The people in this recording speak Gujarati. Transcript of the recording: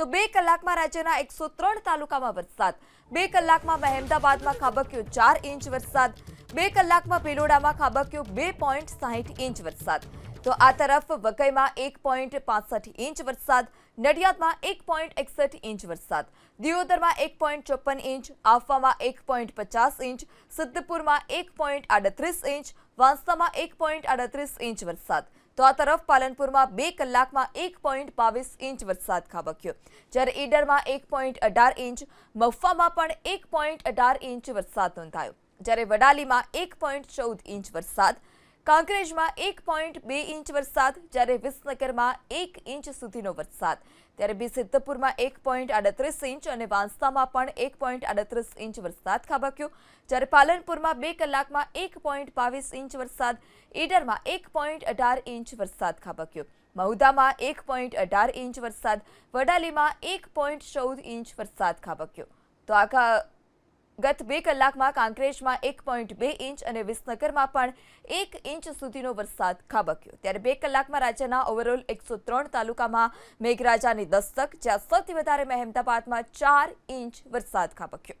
તો 2 કલાકમાં રાજ્યના 103 તાલુકામાં વરસાદ, 2 કલાકમાં મહેમદાવાદમાં ખાબક્યો 4 ઇંચ વરસાદ, 2 કલાકમાં ભિલોડામાં ખાબક્યો 2.60 ઇંચ વરસાદ. તો આ તરફ વઘઈમાં 1.65 ઇંચ વરસાદ, નડિયાદમાં 1.61 ઇંચ વરસાદ, દિયોદરમાં 1.54 ઇંચ, આહવામાં 1.50 ઇંચ, સિદ્ધપુરમાં 1.38 ઇંચ, વાંસદામાં 1.38 ઇંચ વરસાદ. તો આ તરફ પાલનપુરમાં 2 કલાકમાં 1.22 ઇંચ વરસાદ ખાબક્યો, જ્યારે ઈડરમાં 1.18 ઇંચ, મહુવામાં પણ 1.18 ઇંચ વરસાદ નોંધાયો, જ્યારે વડાલીમાં 1.14 ઇંચ વરસાદ, કાંકરેજમાં 1.2 ઇંચ વરસાદ, જ્યારે વિસનગરમાં 1 ઇંચ સુધીનો વરસાદ, ત્યારે સિદ્ધપુરમાં 1.38 ઇંચ અને વાંસદામાં પણ 1.38 ઇંચ વરસાદ ખાબક્યો, જ્યારે પાલનપુરમાં 2 કલાકમાં 1.22 ઇંચ વરસાદ, ઈડરમાં 1.18 ઇંચ વરસાદ ખાબક્યો, મહુદામાં 1.18 ઇંચ વરસાદ, વડાલીમાં 1.14 ઇંચ વરસાદ ખાબક્યો. તો ગત 2 કલાકમાં કાંકરેજમાં 1.2 ઇંચ અને વિસનગરમાં પણ 1 ઇંચ સુધીનો વરસાદ ખાબક્યો. ત્યારે 2 કલાકમાં રાજ્યના ઓવરઓલ 103 તાલુકામાં મેઘરાજાની દસ્તક, જ્યાં સૌથી વધારે મહેમદાવાદમાં 4 ઇંચ વરસાદ ખાબક્યો.